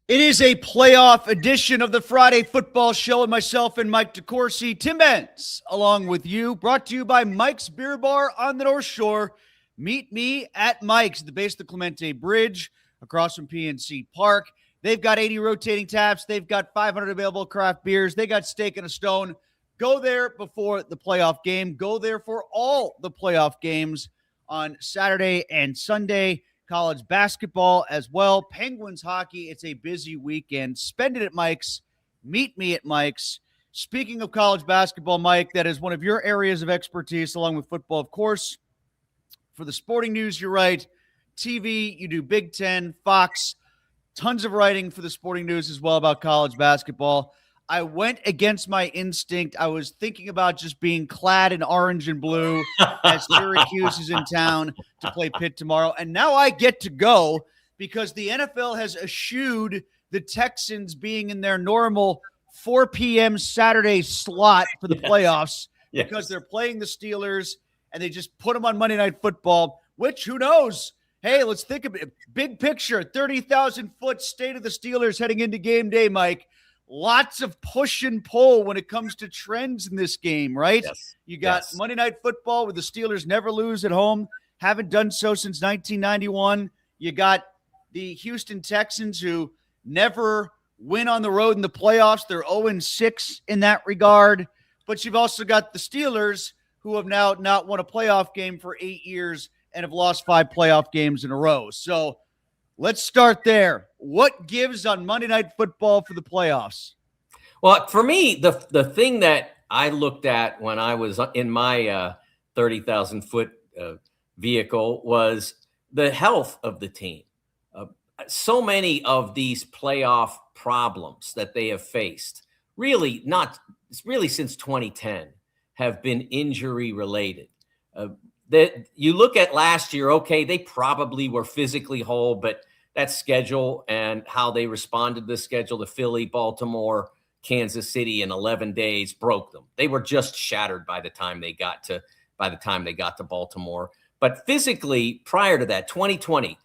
It is a playoff edition of the Friday Football Show with myself and Mike DeCourcy. Tim Benz, along with you, brought to you by Mike's Beer Bar on the North Shore. Meet me at Mike's, the base of the Clemente Bridge, across from PNC Park. They've got 80 rotating taps. They've got 500 available craft beers. They got steak and a stone. Go there before the playoff game. Go there for all the playoff games on Saturday and Sunday. College basketball as well. Penguins hockey. It's a busy weekend. Spend it at Mike's. Meet me at Mike's. Speaking of college basketball, Mike, that is one of your areas of expertise, along with football, of course. For the sporting news, you're right. TV, you do Big Ten, Fox, tons of writing for the sporting news as well about college basketball. I went against my instinct. I was thinking about just being clad in orange and blue as Syracuse is in town to play Pitt tomorrow. And now I get to go because the NFL has eschewed the Texans being in their normal 4 p.m. Saturday slot for the playoffs because they're playing the Steelers and they just put them on Monday Night Football, which, who knows? Hey, let's think of it. Big picture, 30,000-foot state of the Steelers heading into game day, Mike. Lots of push and pull when it comes to trends in this game, right? Yes. You got Monday Night Football where the Steelers never lose at home, haven't done so since 1991. You got the Houston Texans who never win on the road in the playoffs. They're 0-6 in that regard. But you've also got the Steelers who have now not won a playoff game for 8 years and have lost 5 playoff games in a row. So let's start there. What gives on Monday Night Football for the playoffs? Well, for me, the thing that I looked at when I was in my 30,000-foot vehicle was the health of the team. So many of these playoff problems that they have faced, really since 2010, have been injury related. That you look at last year, okay, they probably were physically whole, but that schedule and how they responded to the schedule to Philly, Baltimore, Kansas City in 11 days broke them. They were just shattered by the time they got to Baltimore. But physically, prior to that, 2020,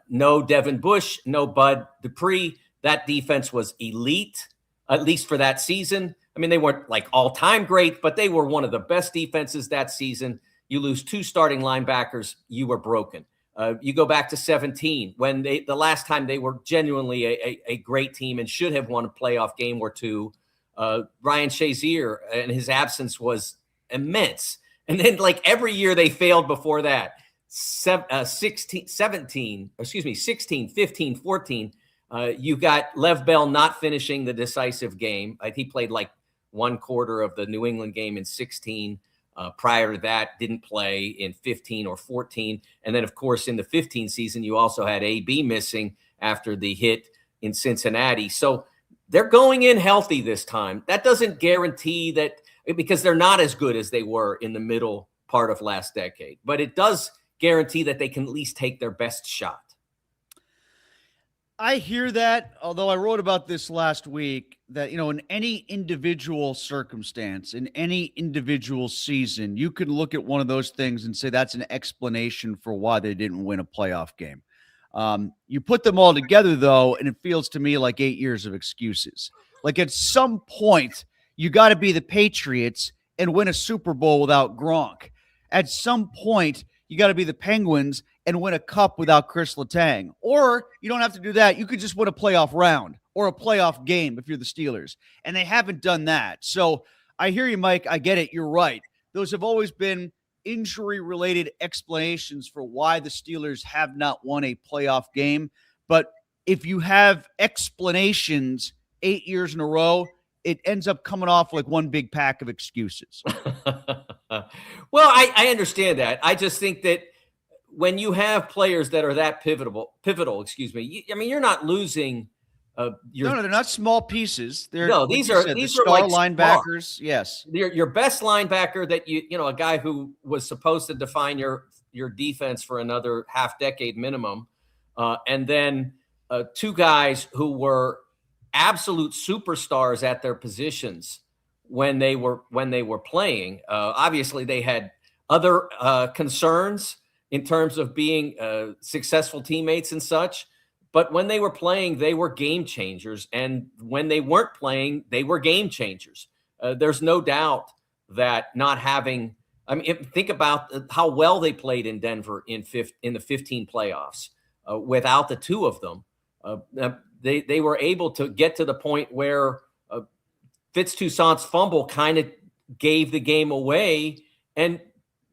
no Devin Bush, no Bud Dupree. That defense was elite, at least for that season. I mean, they weren't like all-time great, but they were one of the best defenses that season. You lose 2 starting linebackers, you were broken. You go back to 17 when the last time they were genuinely a great team and should have won a playoff game or two. Ryan Shazier and his absence was immense. And then like every year they failed before that. 16, 15, 14. You got Lev Bell not finishing the decisive game. He played like 1 quarter of the New England game in 16. Prior to that, didn't play in 15 or 14. And then, of course, in the 15 season, you also had AB missing after the hit in Cincinnati. So they're going in healthy this time. That doesn't guarantee that because they're not as good as they were in the middle part of last decade. But it does guarantee that they can at least take their best shot. I hear that, although I wrote about this last week, that, in any individual circumstance, in any individual season, you can look at one of those things and say that's an explanation for why they didn't win a playoff game. You put them all together, though, and it feels to me like 8 years of excuses. Like at some point, you got to be the Patriots and win a Super Bowl without Gronk. At some point, you got to be the Penguins and win a cup without Chris Letang. Or you don't have to do that. You could just win a playoff round or a playoff game if you're the Steelers. And they haven't done that. So I hear you, Mike. I get it. You're right. Those have always been injury-related explanations for why the Steelers have not won a playoff game. But if you have explanations 8 years in a row, it ends up coming off like one big pack of excuses. Well, I understand that. I just think that when you have players that are that pivotal, you're not losing. No, they're not small pieces. These are star like linebackers. Small. Yes, your best linebacker that a guy who was supposed to define your defense for another half decade minimum, and then 2 guys who were absolute superstars at their positions when they were playing. Obviously, they had other concerns in terms of being successful teammates and such. But when they were playing, they were game changers. And when they weren't playing, they were game changers. There's no doubt that not having – I mean, think about how well they played in Denver in the 15 playoffs. Without the two of them, they were able to get to the point where Fitz-Toussaint's fumble kind of gave the game away, and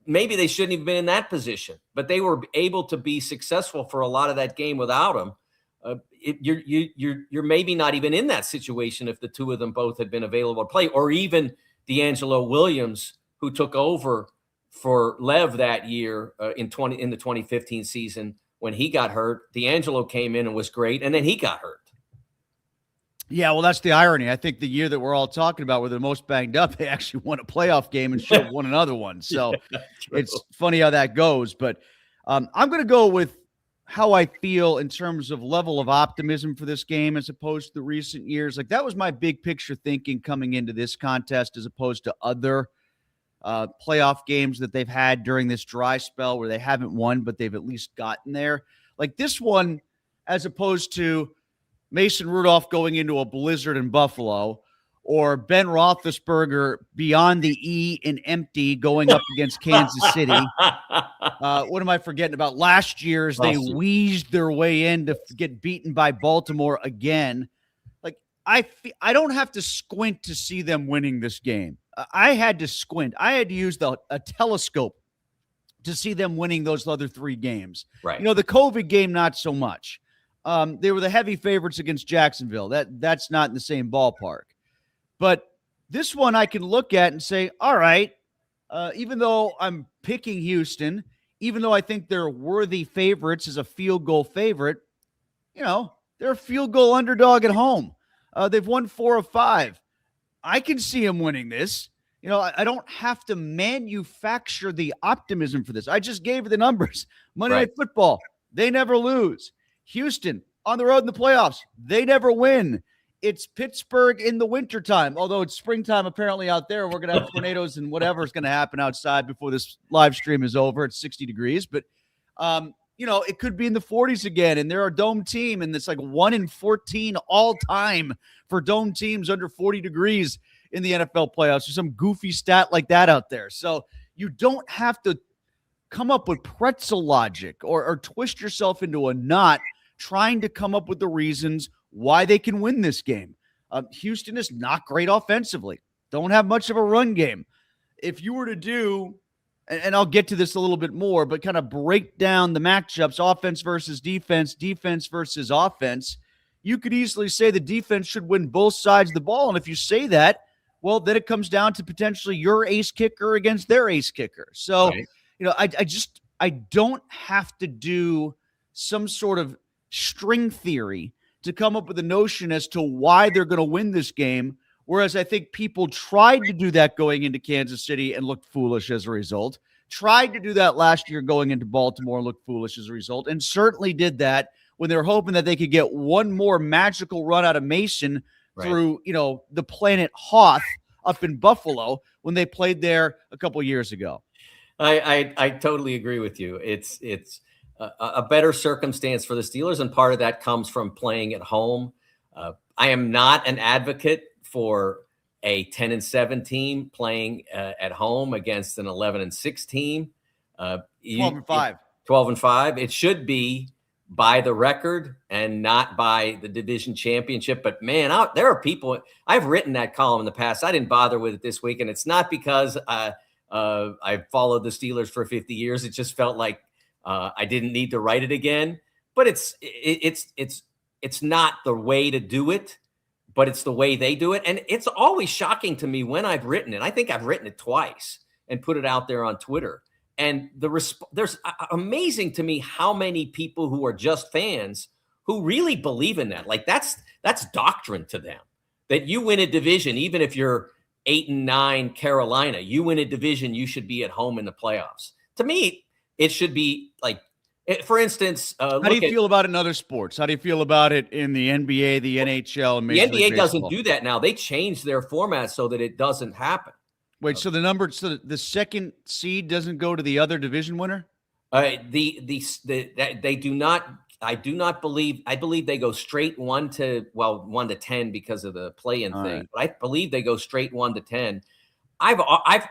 maybe they shouldn't have been in that position, but they were able to be successful for a lot of that game without him. You're maybe not even in that situation if the two of them both had been available to play, or even D'Angelo Williams, who took over for Lev that year in the 2015 season when he got hurt. D'Angelo came in and was great, and then he got hurt. Yeah, well, that's the irony. I think the year that we're all talking about were the most banged up, they actually won a playoff game and should have won another one. So it's funny how that goes. But I'm going to go with how I feel in terms of level of optimism for this game as opposed to the recent years. Like, that was my big picture thinking coming into this contest as opposed to other playoff games that they've had during this dry spell where they haven't won, but they've at least gotten there. Like this one, as opposed to Mason Rudolph going into a blizzard in Buffalo, or Ben Roethlisberger beyond the E and empty going up against Kansas City. What am I forgetting about? Last year's they wheezed their way in to get beaten by Baltimore again. Like, I don't have to squint to see them winning this game. I had to squint. I had to use a telescope to see them winning those other three games. Right. You know, the COVID game, not so much. They were the heavy favorites against Jacksonville. That's not in the same ballpark. But this one I can look at and say, all right, even though I'm picking Houston, even though I think they're worthy favorites as a field goal favorite, you know, they're a field goal underdog at home. They've won 4 of 5. I can see them winning this. You know, I don't have to manufacture the optimism for this. I just gave you the numbers. Monday Night Football, they never lose. Houston, on the road in the playoffs, they never win. It's Pittsburgh in the wintertime, although it's springtime apparently out there. We're going to have tornadoes and whatever is going to happen outside before this live stream is over. It's 60 degrees, but, you know, it could be in the 40s again, and they're a dome team, and it's like 1 in 14 all time for dome teams under 40 degrees in the NFL playoffs, or some goofy stat like that out there. So you don't have to come up with pretzel logic or twist yourself into a knot trying to come up with the reasons why they can win this game. Houston is not great offensively. Don't have much of a run game. If you were to do, and I'll get to this a little bit more, but kind of break down the matchups, offense versus defense, defense versus offense, you could easily say the defense should win both sides of the ball. And if you say that, well, then it comes down to potentially your ace kicker against their ace kicker. So, you know, I don't have to do some sort of string theory to come up with a notion as to why they're going to win this game, whereas I think people tried to do that going into Kansas City and looked foolish as a result, tried to do that last year going into Baltimore and looked foolish as a result, and certainly did that when they were hoping that they could get one more magical run out of Mason through, you know, the planet Hoth up in Buffalo when they played there a couple years ago. I totally agree with you. It's a better circumstance for the Steelers, and part of that comes from playing at home. I am not an advocate for a 10-7 team playing at home against an 11-6 team. 12-5. 12-5. It should be by the record and not by the division championship. But man, there are people. I've written that column in the past. I didn't bother with it this week, and it's not because I followed the Steelers for 50 years. It just felt like I didn't need to write it again. But it's not the way to do it, but it's the way they do it. And it's always shocking to me when I've written it. I think I've written it twice and put it out there on Twitter. And there's amazing to me how many people who are just fans who really believe in that. Like that's doctrine to them, that you win a division, even if you're 8-9 Carolina, you win a division, you should be at home in the playoffs. To me, it should be like, for instance, how do you feel about it in other sports? How do you feel about it in the NBA, the NHL, and Major League NBA Baseball? doesn't do that now. They changed their format so that it doesn't happen. Wait, so the second seed doesn't go to the other division winner? They do not I do not believe. I believe they go straight 1 to 10 because of the play-in All thing. right. But I believe they go straight 1 to 10. I've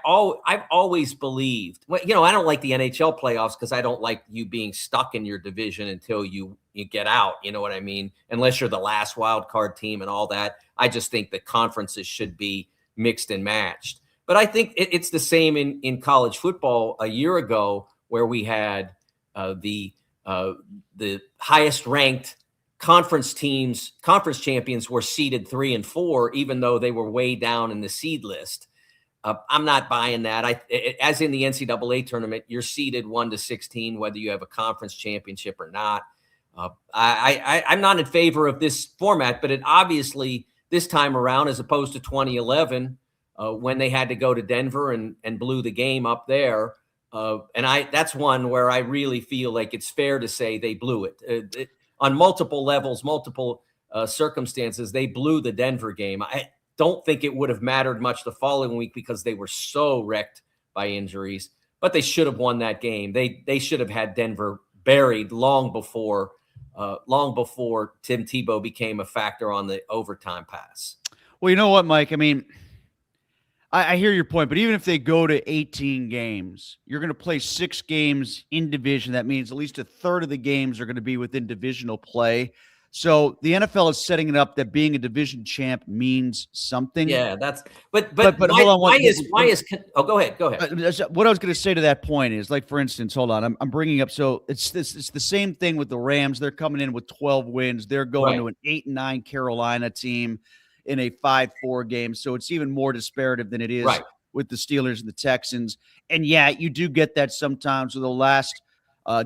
always believed. Well, I don't like the NHL playoffs because I don't like you being stuck in your division until you get out. You know what I mean? Unless you're the last wild card team and all that. I just think the conferences should be mixed and matched. But I think it's the same in college football a year ago, where we had the highest ranked conference champions were seeded 3 and 4, even though they were way down in the seed list. I'm not buying that. As in the NCAA tournament, you're seeded 1 to 16, whether you have a conference championship or not. I'm not in favor of this format, but it obviously this time around, as opposed to 2011, when they had to go to Denver and blew the game up there. That's one where I really feel like it's fair to say they blew it. On multiple levels, multiple circumstances, they blew the Denver game. I don't think it would have mattered much the following week because they were so wrecked by injuries, but they should have won that game. They should have had Denver buried long before Tim Tebow became a factor on the overtime pass. Well, you know what, Mike? I mean, I hear your point, but even if they go to 18 games, you're going to play 6 games in division. That means at least a third of the games are going to be within divisional play. So the NFL is setting it up that being a division champ means something. Yeah, but hold on. Why is go ahead. What I was going to say to that point is, like, for instance, hold on, I'm bringing up. So it's the same thing with the Rams. They're coming in with 12 wins. They're going to an 8-9 Carolina team in a 5-4 game. So it's even more disparative than it is with the Steelers and the Texans. And yeah, you do get that sometimes where the last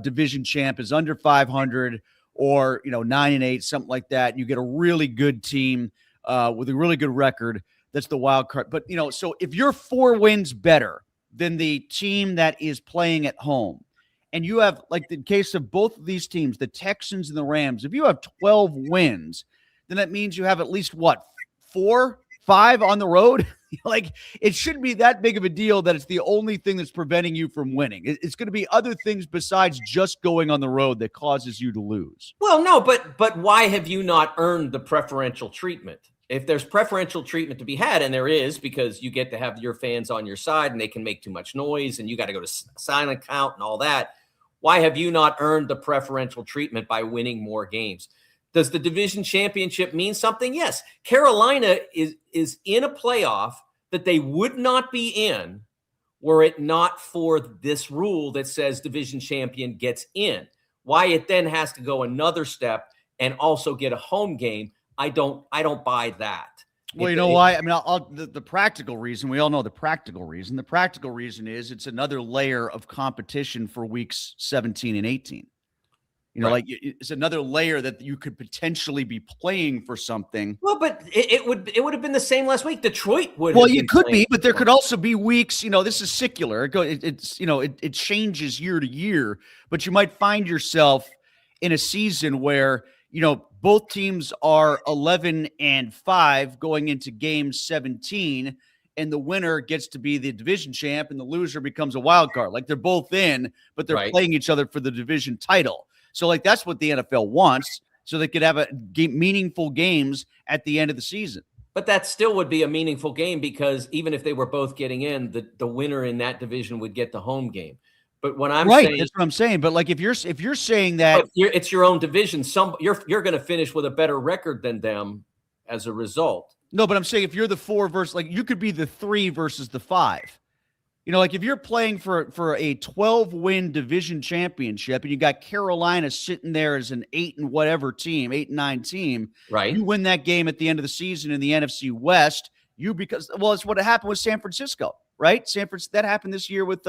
division champ is under 500 or 9-8, something like that. You get a really good team with a really good record. That's the wild card. But so if you're 4 wins better than the team that is playing at home, and you have, like the case of both of these teams, the Texans and the Rams, if you have 12 wins, then that means you have at least 4, 5 on the road. Like, it shouldn't be that big of a deal that it's the only thing that's preventing you from winning. It's going to be other things besides just going on the road that causes you to lose. Well, no, but why have you not earned the preferential treatment? If there's preferential treatment to be had, and there is, because you get to have your fans on your side and they can make too much noise and you got to go to silent count and all that, why have you not earned the preferential treatment by winning more games? Does the division championship mean something? Yes. Carolina is in a playoff that they would not be in were it not for this rule that says division champion gets in. Why it then has to go another step and also get a home game, I don't buy that. Well, you know why? I mean, the practical reason, we all know the practical reason. The practical reason is it's another layer of competition for weeks 17 and 18. Like, it's another layer that you could potentially be playing for something. Well, but it would have been the same last week. Detroit would. Well, you could be, but there could also be weeks. This is secular. It changes year to year. But you might find yourself in a season where both teams are 11-5 going into game 17, and the winner gets to be the division champ, and the loser becomes a wild card. Like, they're both in, but they're playing each other for the division title. So, like, that's what the NFL wants, so they could have meaningful games at the end of the season. But that still would be a meaningful game because even if they were both getting in, the winner in that division would get the home game. But when I'm saying, that's what I'm saying. But like, if you're saying that it's your own division, you're going to finish with a better record than them as a result. No, but I'm saying if you're the 4 versus, like, you could be the 3 versus the 5. Like, if you're playing for a 12-win division championship and you got Carolina sitting there as an 8-9 team, right? You win that game at the end of the season in the NFC West. It's what happened with San Francisco, right? That happened this year with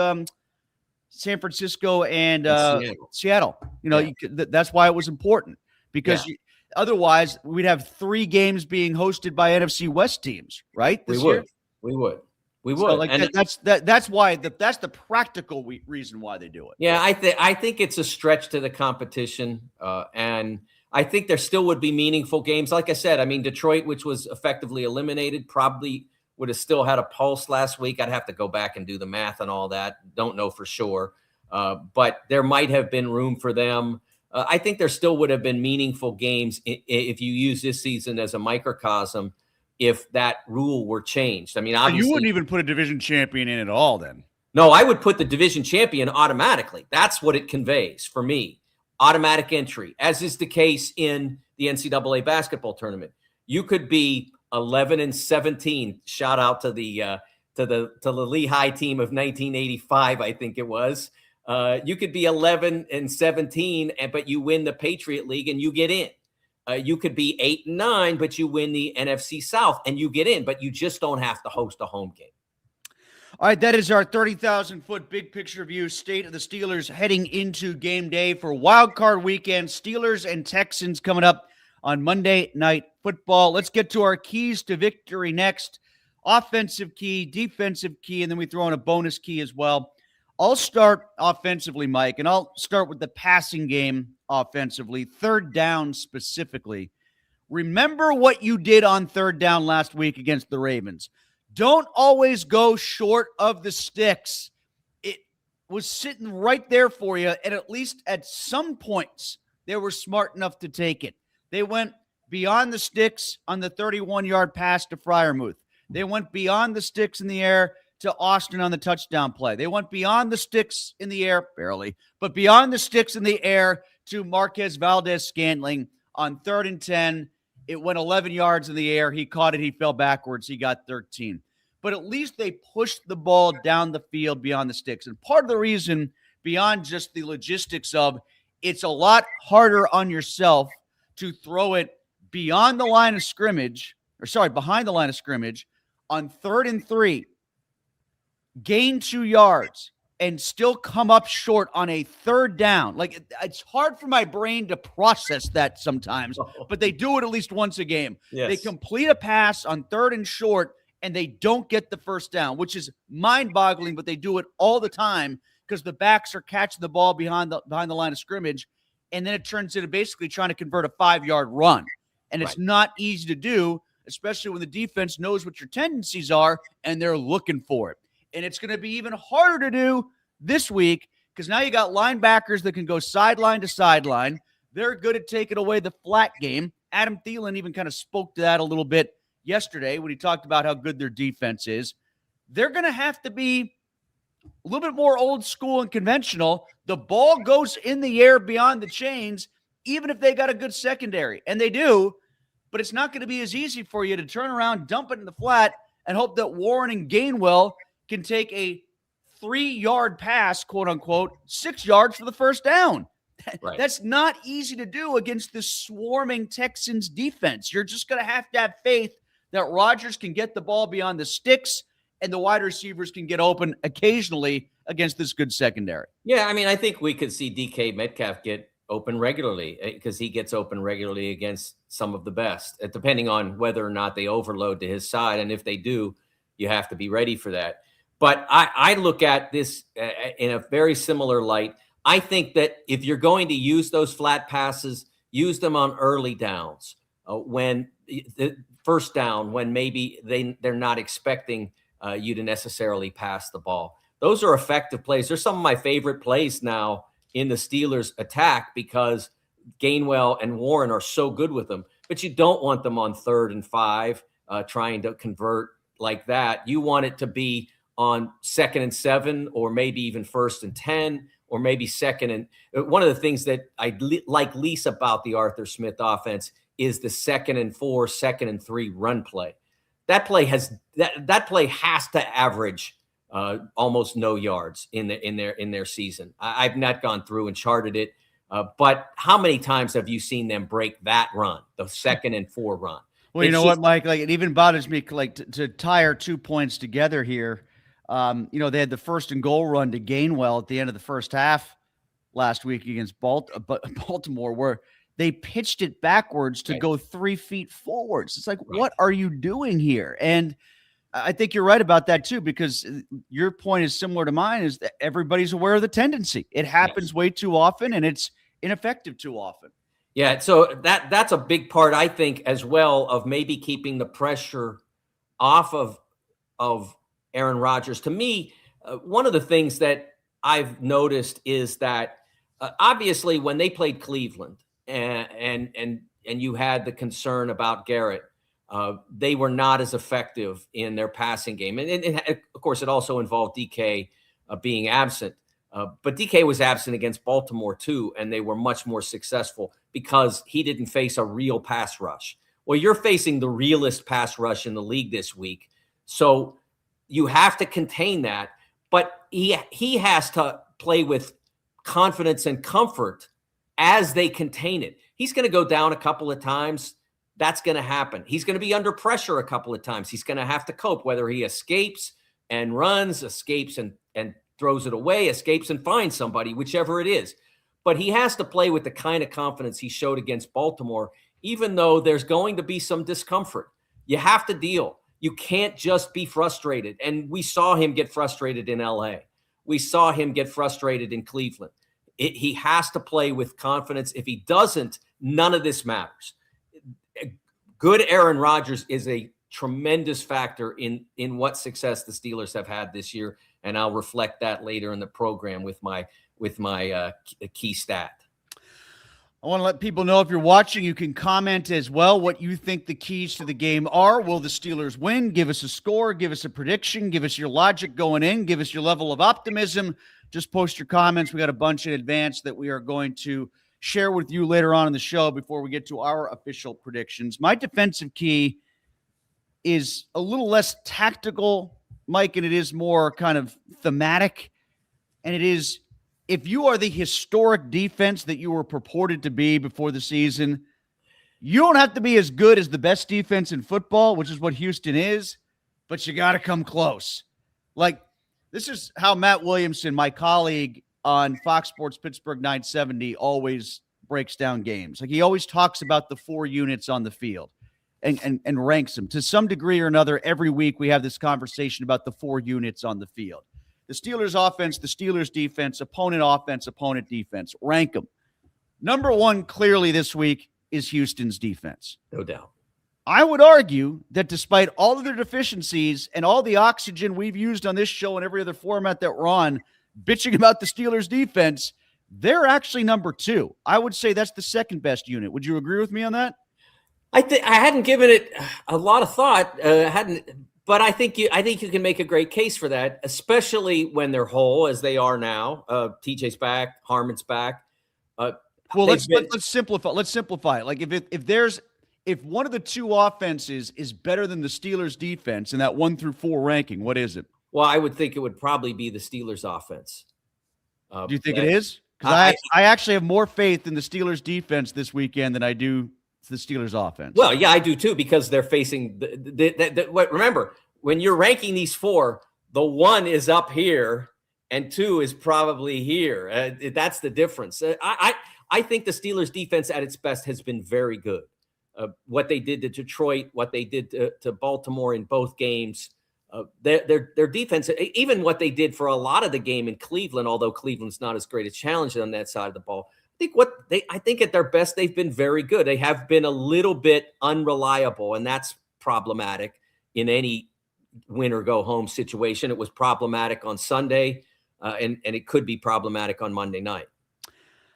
San Francisco and Seattle. That's why it was important, because otherwise we'd have 3 games being hosted by NFC West teams, right? We would. So, like, and that's why that's the practical reason why they do it. Yeah, I think it's a stretch to the competition, and I think there still would be meaningful games. Like I said, I mean, Detroit, which was effectively eliminated, probably would have still had a pulse last week. I'd have to go back and do the math and all that. Don't know for sure, but there might have been room for them. I think there still would have been meaningful games if you use this season as a microcosm if that rule were changed. I mean, So obviously, you wouldn't even put a division champion in at all then? No, I would put the division champion automatically. That's what it conveys for me. Automatic entry, as is the case in the NCAA basketball tournament. You could be 11-17. Shout out to the Lehigh team of 1985, I think it was. You could be 11-17, but you win the Patriot League and you get in. You could be 8-9, but you win the NFC South and you get in, but you just don't have to host a home game. All right, that is our 30,000-foot big picture view state of the Steelers heading into game day for Wild Card Weekend. Steelers and Texans coming up on Monday Night Football. Let's get to our keys to victory next. Offensive key, defensive key, and then we throw in a bonus key as well. I'll start offensively, Mike, and I'll start with the passing game offensively, third down specifically. Remember what you did on third down last week against the Ravens. Don't always go short of the sticks. It was sitting right there for you, and at least at some points, they were smart enough to take it. They went beyond the sticks on the 31-yard pass to Freiermuth. They went beyond the sticks in the air to Austin on the touchdown play. They went beyond the sticks in the air, barely, but beyond the sticks in the air to Marquez Valdez-Scantling on 3rd and 10. It went 11 yards in the air. He caught it. He fell backwards. He got 13. But at least they pushed the ball down the field beyond the sticks. And part of the reason, beyond just the logistics of it's a lot harder on yourself to throw it beyond the line of scrimmage, behind the line of scrimmage on 3rd and 3, gain 2 yards, and still come up short on a third down. Like, it's hard for my brain to process that sometimes, but they do it at least once a game. Yes. They complete a pass on 3rd and short, and they don't get the first down, which is mind-boggling, but they do it all the time because the backs are catching the ball behind the line of scrimmage, and then it turns into basically trying to convert a 5-yard run. And it's not easy to do, especially when the defense knows what your tendencies are, and they're looking for it. And it's going to be even harder to do this week because now you got linebackers that can go sideline to sideline. They're good at taking away the flat game. Adam Thielen even kind of spoke to that a little bit yesterday when he talked about how good their defense is. They're going to have to be a little bit more old school and conventional. The ball goes in the air beyond the chains, even if they got a good secondary. And they do, but it's not going to be as easy for you to turn around, dump it in the flat, and hope that Warren and Gainwell can take a 3-yard pass, quote unquote, 6 yards for the first down. Right. That's not easy to do against this swarming Texans defense. You're just going to have faith that Rodgers can get the ball beyond the sticks and the wide receivers can get open occasionally against this good secondary. Yeah, I mean, I think we could see DK Metcalf get open regularly because he gets open regularly against some of the best, depending on whether or not they overload to his side. And if they do, you have to be ready for that. But I look at this in a very similar light. I think that if you're going to use those flat passes, use them on early downs. When the first down, when maybe they're not expecting you to necessarily pass the ball. Those are effective plays. They're some of my favorite plays now in the Steelers attack because Gainwell and Warren are so good with them. But you don't want them on 3rd and 5 trying to convert like that. You want it to be on 2nd and 7 or maybe even 1st and 10 or maybe 2nd. And one of the things that I like least about the Arthur Smith offense is the 2nd and 4, 2nd and 3 run play. That play has to average almost no yards in their season. I've not gone through and charted it, but how many times have you seen them break that run, the 2nd and 4 run? Well, you know what, Mike? Like, it even bothers me, like, to tie our 2 points together here. They had the 1st and goal run to Gainwell at the end of the first half last week against Baltimore, where they pitched it backwards to go 3 feet forwards. It's like, what are you doing here? And I think you're right about that too, because your point is similar to mine, is that everybody's aware of the tendency. It happens way too often, and it's ineffective too often. Yeah, so that's a big part, I think, as well, of maybe keeping the pressure off of Aaron Rodgers. To me, one of the things that I've noticed is that obviously when they played Cleveland and you had the concern about Garrett, they were not as effective in their passing game. And of course, it also involved DK being absent. But DK was absent against Baltimore too, and they were much more successful because he didn't face a real pass rush. Well, you're facing the realest pass rush in the league this week. So you have to contain that. But he has to play with confidence and comfort as they contain it. He's going to go down a couple of times. That's going to happen. He's going to be under pressure a couple of times. He's going to have to cope, whether he escapes and runs, escapes and throws it away, escapes and finds somebody, whichever it is. But he has to play with the kind of confidence he showed against Baltimore, even though there's going to be some discomfort. You have to deal. You can't just be frustrated. And we saw him get frustrated in LA. We saw him get frustrated in Cleveland. He has to play with confidence. If he doesn't, none of this matters. Good Aaron Rodgers is a tremendous factor in what success the Steelers have had this year, and I'll reflect that later in the program with my key stat. I want to let people know, if you're watching, you can comment as well what you think the keys to the game are. Will the Steelers win? Give us a score. Give us a prediction. Give us your logic going in. Give us your level of optimism. Just post your comments. We got a bunch in advance that we are going to share with you later on in the show before we get to our official predictions. My defensive key is a little less tactical, Mike, and it is more kind of thematic. And it is, if you are the historic defense that you were purported to be before the season, you don't have to be as good as the best defense in football, which is what Houston is, but you got to come close. Like, this is how Matt Williamson, my colleague on Fox Sports Pittsburgh 970, always breaks down games. Like, he always talks about the 4 units on the field and ranks them. To some degree or another, every week we have this conversation about the 4 units on the field. The Steelers offense, the Steelers defense, opponent offense, opponent defense. Rank them. Number 1 clearly this week is Houston's defense. No doubt. I would argue that despite all of their deficiencies and all the oxygen we've used on this show and every other format that we're on, bitching about the Steelers defense, they're actually number 2. I would say that's the second best unit. Would you agree with me on that? I hadn't given it a lot of thought. But I think you can make a great case for that, especially when they're whole as they are now. TJ's back, Harmon's back. Well, let's simplify. Let's simplify it. Like, if one of the 2 offenses is better than the Steelers defense in that 1 through 4 ranking, what is it? Well, I would think it would probably be the Steelers offense. Do you think it is? Because I actually have more faith in the Steelers defense this weekend than I do the Steelers offense. Well, yeah, I do too, because they're facing remember, when you're ranking these 4, the 1 is up here and 2 is probably here. That's the difference. I think the Steelers defense at its best has been very good. What they did to Detroit, what they did to Baltimore in both games, their defense, even what they did for a lot of the game in Cleveland, although Cleveland's not as great a challenge on that side of the ball. I think at their best, they've been very good. They have been a little bit unreliable, and that's problematic in any win or go home situation. It was problematic on Sunday, and it could be problematic on Monday night.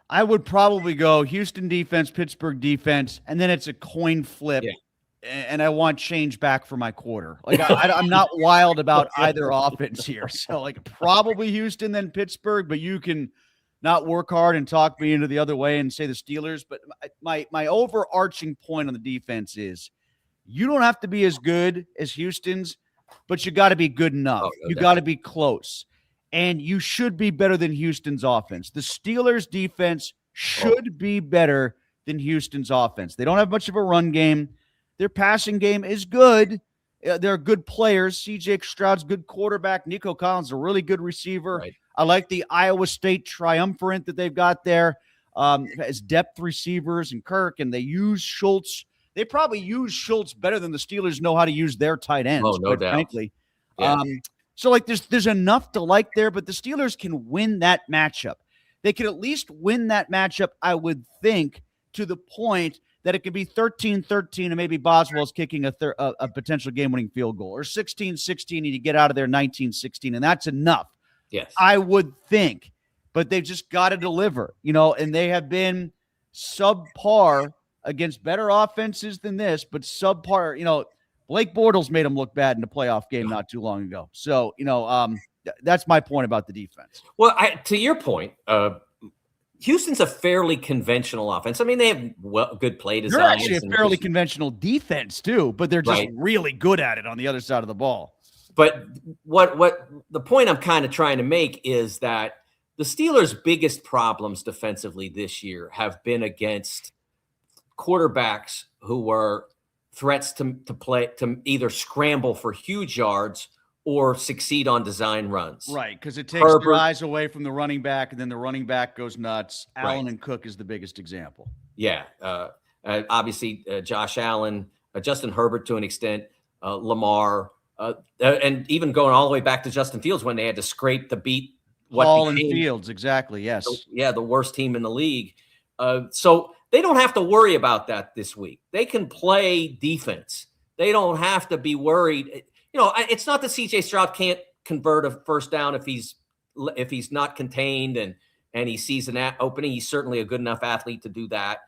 I would probably go Houston defense, Pittsburgh defense, and then it's a coin flip. Yeah. And I want change back for my quarter. Like, I'm not wild about either offense here. So, like, probably Houston, then Pittsburgh, but you can not work hard and talk me into the other way and say the Steelers. But my overarching point on the defense is you don't have to be as good as Houston's, but you got to be good enough. You got to be close. And you should be better than Houston's offense. The Steelers defense should be better than Houston's offense. They don't have much of a run game. Their passing game is good. They're good players. C.J. Stroud's good quarterback. Nico Collins is a really good receiver. Right. I like the Iowa State triumvirate that they've got there as depth receivers and Kirk, and they use Schultz. They probably use Schultz better than the Steelers know how to use their tight ends, no doubt. Frankly. Yeah. So, like, there's enough to like there, but the Steelers can win that matchup. They can at least win that matchup, I would think, to the point that it could be 13-13 and maybe Boswell's kicking a potential game-winning field goal, or 16-16 and you get out of there 19-16, and that's enough. Yes, I would think. but they've just got to deliver, and they have been subpar against better offenses than this, but subpar. Blake Bortles made them look bad in the playoff game not too long ago. So, that's my point about the defense. Well, to your point, Houston's a fairly conventional offense. I mean, they have good play design. They're actually a fairly conventional defense too, but they're just really good at it on the other side of the ball. But what the point I'm kind of trying to make is that the Steelers' biggest problems defensively this year have been against quarterbacks who were threats to either scramble for huge yards or succeed on design runs. Right, because it takes their eyes away from the running back, and then the running back goes nuts. Allen and Cook is the biggest example. Yeah, obviously Josh Allen, Justin Herbert to an extent, Lamar, and even going all the way back to Justin Fields when they had to scrape to beat Hall and Fields, exactly, yes. The worst team in the league. So they don't have to worry about that this week. They can play defense. They don't have to be worried. It's not that C.J. Stroud can't convert a first down if he's not contained and he sees an opening. He's certainly a good enough athlete to do that.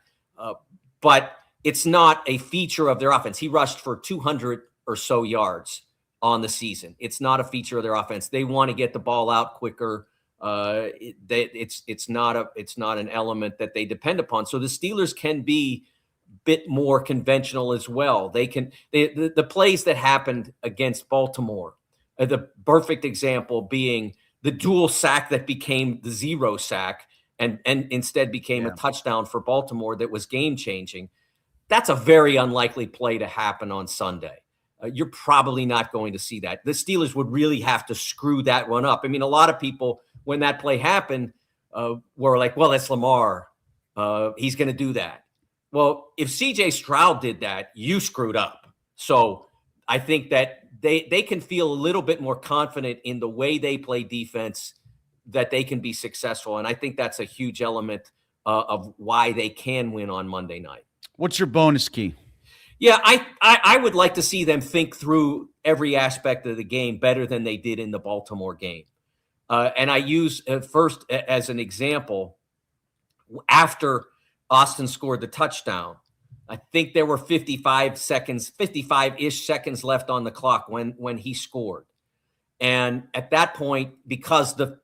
But it's not a feature of their offense. He rushed for 200 or so yards on the season. It's not a feature of their offense. They want to get the ball out quicker. It's not an element that they depend upon. So the Steelers can be bit more conventional as well. The plays that happened against Baltimore, the perfect example being the dual sack that became the zero sack and instead became a touchdown for Baltimore that was game changing. That's a very unlikely play to happen on Sunday. You're probably not going to see that. The Steelers would really have to screw that one up. I mean, a lot of people, when that play happened, were like, well, that's Lamar. He's going to do that. Well, if C.J. Stroud did that, you screwed up. So I think that they can feel a little bit more confident in the way they play defense that they can be successful. And I think that's a huge element of why they can win on Monday night. What's your bonus key? Yeah, I would like to see them think through every aspect of the game better than they did in the Baltimore game. And I use first as an example, after Austin scored the touchdown, I think there were 55-ish seconds left on the clock when he scored. And at that point, because the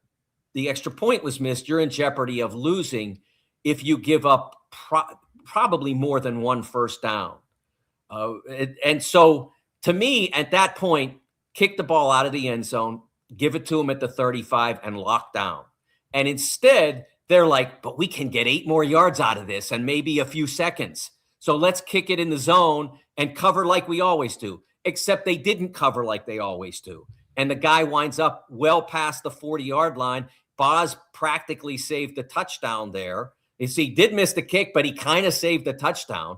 extra point was missed, you're in jeopardy of losing if you give up probably more than one first down. And so to me, at that point, kick the ball out of the end zone, give it to him at the 35 and lock down. And instead, they're like, but we can get 8 more yards out of this and maybe a few seconds. So let's kick it in the zone and cover like we always do, except they didn't cover like they always do. And the guy winds up well past the 40-yard line. Boz practically saved the touchdown there. You see, he did miss the kick, but he kind of saved the touchdown.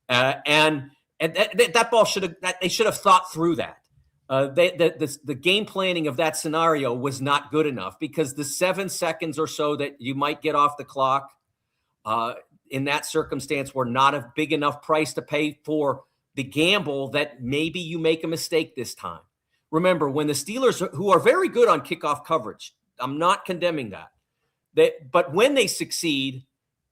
And that ball they should have thought through that. The game planning of that scenario was not good enough because the 7 seconds or so that you might get off the clock in that circumstance were not a big enough price to pay for the gamble that maybe you make a mistake this time. Remember, when the Steelers, who are very good on kickoff coverage, I'm not condemning that, but when they succeed,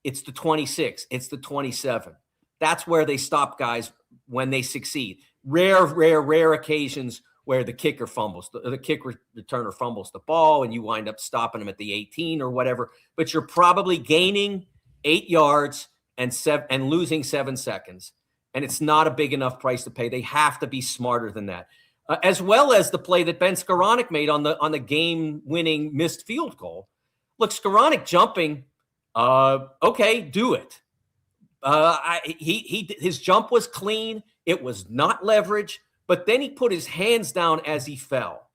it's the 26, it's the 27. That's where they stop guys when they succeed. Rare occasions where the kicker fumbles, the kick returner fumbles the ball and you wind up stopping them at the 18 or whatever, but you're probably gaining 8 yards and losing 7 seconds. And it's not a big enough price to pay. They have to be smarter than that. As well as the play that Ben Skoranek made on the game-winning missed field goal. Look, Skoranek jumping, okay, do it. His jump was clean. It was not leverage, but then he put his hands down as he fell.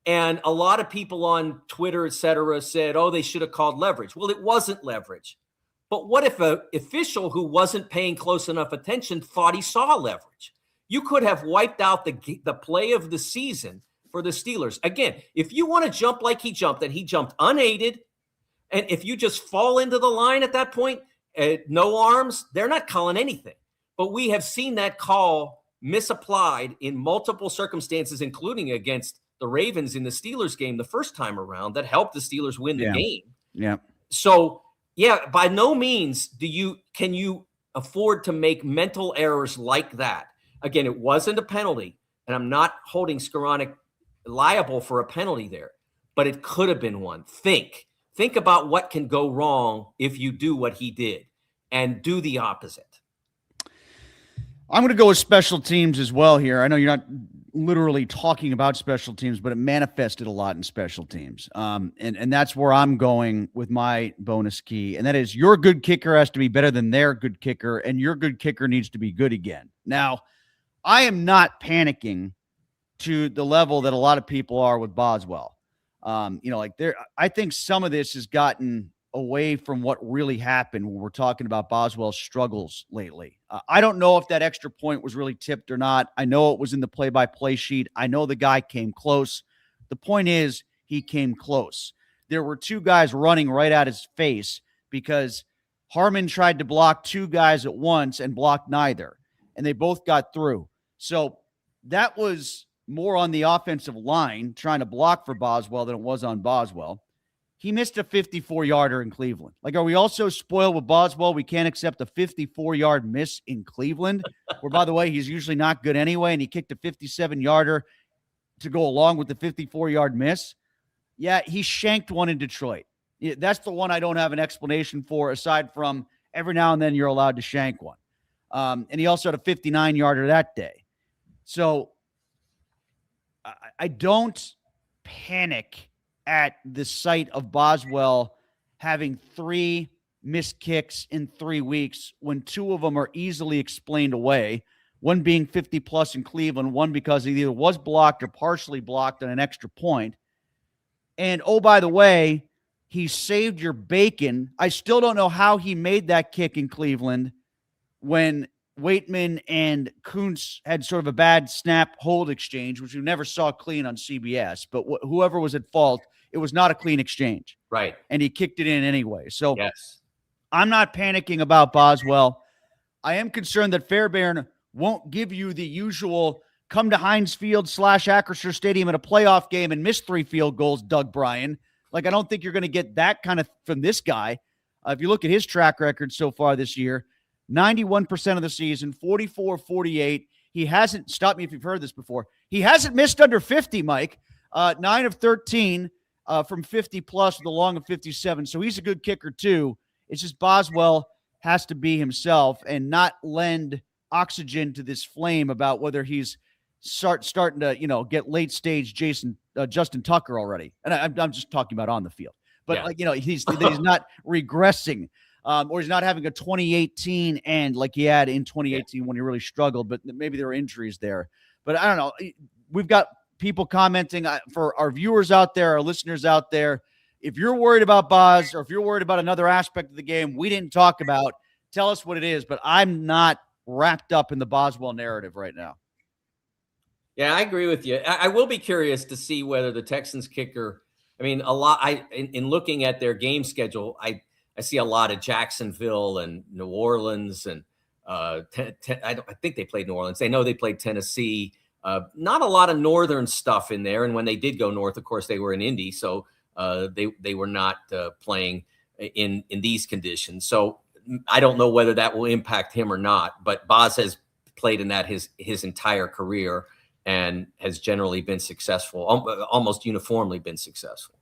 And a lot of people on Twitter, et cetera, said, oh, they should have called leverage. Well, it wasn't leverage. But what if an official who wasn't paying close enough attention thought he saw leverage? You could have wiped out the play of the season for the Steelers. Again, if you want to jump like he jumped, and he jumped unaided, and if you just fall into the line at that point, no arms, they're not calling anything. But we have seen that call misapplied in multiple circumstances, including against the Ravens in the Steelers game the first time around, that helped the Steelers win the game. Yeah. So, yeah, by no means can you afford to make mental errors like that. Again, it wasn't a penalty, and I'm not holding Skoranek liable for a penalty there, but it could have been one. Think about what can go wrong if you do what he did, and do the opposite. I'm going to go with special teams as well here. I know you're not literally talking about special teams, but it manifested a lot in special teams. And that's where I'm going with my bonus key. And that is, your good kicker has to be better than their good kicker, and your good kicker needs to be good again. Now, I am not panicking to the level that a lot of people are with Boswell. I think some of this has gotten away from what really happened when we're talking about Boswell's struggles lately. I don't know if that extra point was really tipped or not. I know it was in the play-by-play sheet. I know the guy came close. The point is, he came close. There were two guys running right at his face because Harmon tried to block two guys at once and blocked neither, and they both got through. So that was more on the offensive line trying to block for Boswell than it was on Boswell. He missed a 54-yarder in Cleveland. Like, are we also spoiled with Boswell? We can't accept a 54-yard miss in Cleveland, where, by the way, he's usually not good anyway, and he kicked a 57-yarder to go along with the 54-yard miss. Yeah, he shanked one in Detroit. That's the one I don't have an explanation for, aside from every now and then you're allowed to shank one. And he also had a 59-yarder that day. So I don't panic at the sight of Boswell having 3 missed kicks in 3 weeks when 2 of them are easily explained away, one being 50-plus in Cleveland, one because he either was blocked or partially blocked on an extra point. And, oh, by the way, he saved your bacon. I still don't know how he made that kick in Cleveland when Waitman and Kuntz had sort of a bad snap-hold exchange, which we never saw clean on CBS. But whoever was at fault, it was not a clean exchange. Right. And he kicked it in anyway. So yes. I'm not panicking about Boswell. I am concerned that Fairbairn won't give you the usual come to Heinz Field / Acrisure Stadium in a playoff game and miss 3 field goals, Doug Bryan. Like, I don't think you're going to get that kind of from this guy. If you look at his track record so far this year, 91% of the season, 44-48. He hasn't, stop me if you've heard this before, he hasn't missed under 50, Mike. 9 of 13 from 50-plus with a long of 57. So he's a good kicker, too. It's just Boswell has to be himself and not lend oxygen to this flame about whether he's starting to, get late-stage Justin Tucker already. And I'm just talking about on the field. But, yeah. He's not regressing. Or he's not having a 2018 end like he had in 2018 when he really struggled, but maybe there were injuries there. But I don't know. We've got people commenting for our viewers out there, our listeners out there. If you're worried about Boz or if you're worried about another aspect of the game we didn't talk about, tell us what it is. But I'm not wrapped up in the Boswell narrative right now. Yeah, I agree with you. I will be curious to see whether the Texans kicker, in looking at their game schedule, I see a lot of Jacksonville and New Orleans, and I think they played New Orleans. They played Tennessee. Not a lot of northern stuff in there. And when they did go north, of course, they were in Indy, so they were not playing in these conditions. So I don't know whether that will impact him or not. But Boz has played in that his entire career and has generally been successful, almost uniformly been successful.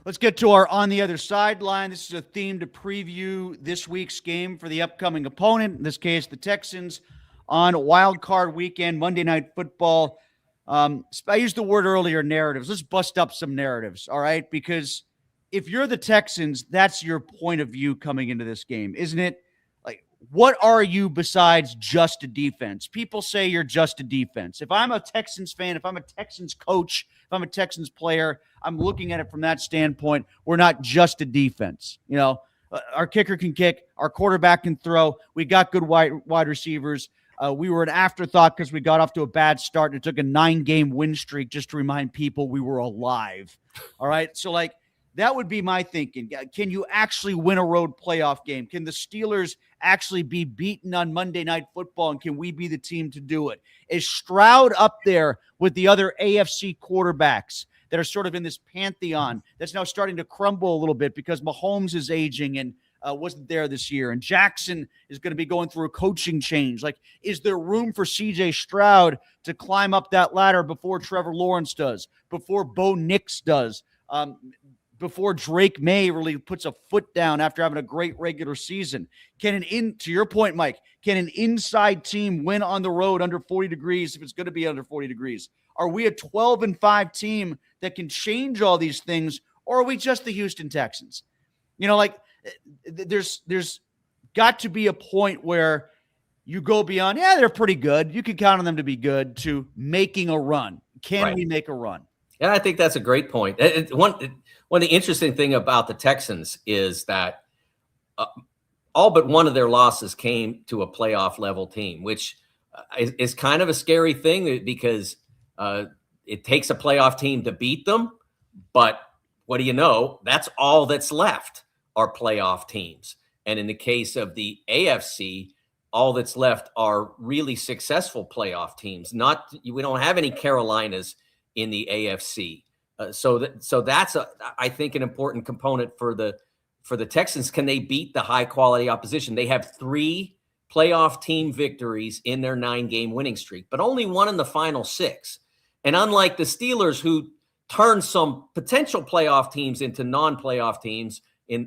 Let's get to our On the Other Sideline. This is a theme to preview this week's game for the upcoming opponent, in this case, the Texans, on Wild Card Weekend, Monday Night Football. I used the word earlier, narratives. Let's bust up some narratives, all right? Because if you're the Texans, that's your point of view coming into this game, isn't it? Like, what are you besides just a defense? People say you're just a defense. If I'm a Texans fan, if I'm a Texans coach, if I'm a Texans player, I'm looking at it from that standpoint. We're not just a defense. Our kicker can kick. Our quarterback can throw. We got good wide receivers. We were an afterthought because we got off to a bad start. It took a 9-game win streak just to remind people we were alive. All right. So, that would be my thinking. Can you actually win a road playoff game? Can the Steelers actually be beaten on Monday Night Football, and can we be the team to do it? Is Stroud up there with the other AFC quarterbacks that are sort of in this pantheon that's now starting to crumble a little bit because Mahomes is aging and wasn't there this year, and Jackson is going to be going through a coaching change. Like, is there room for CJ Stroud to climb up that ladder before Trevor Lawrence does, before Bo Nix does, before Drake May really puts a foot down after having a great regular season? To your point, Mike, can an inside team win on the road under 40 degrees if it's going to be under 40 degrees? Are we a 12-5 team that can change all these things, or are we just the Houston Texans? There's got to be a point where you go beyond, they're pretty good, you can count on them to be good, to making a run. Can we make a run? Yeah, I think that's a great point. One of the interesting thing about the Texans is that all but one of their losses came to a playoff level team, which is kind of a scary thing because it takes a playoff team to beat them. But what do you know? That's all that's left are playoff teams. And in the case of the AFC, all that's left are really successful playoff teams. We don't have any Carolinas in the AFC. So that's I think an important component for the Texans. Can they beat the high quality opposition? They have 3 playoff team victories in their 9-game winning streak, but only one in the final 6. And unlike the Steelers, who turned some potential playoff teams into non-playoff teams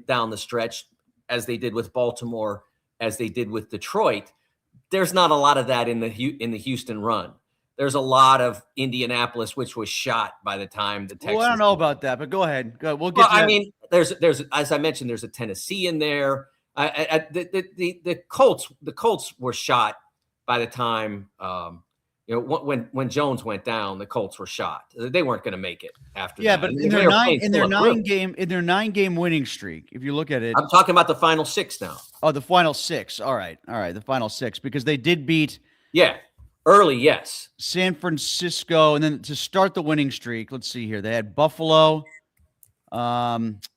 down the stretch, as they did with Baltimore, as they did with Detroit, there's not a lot of that in the Houston run. There's a lot of Indianapolis, which was shot by the time the Texans. Well, I don't know about that, but go ahead. We'll get. I mean, there's as I mentioned, there's a Tennessee in there. The Colts were shot by the time when Jones went down. The Colts were shot. They weren't going to make it after. Yeah, that. but in their 9-game winning streak, if you look at it, I'm talking about the final 6 now. Oh, the final 6. All right, the final 6, because they did beat. Yeah. Early, yes. San Francisco, and then to start the winning streak, let's see here. They had Buffalo.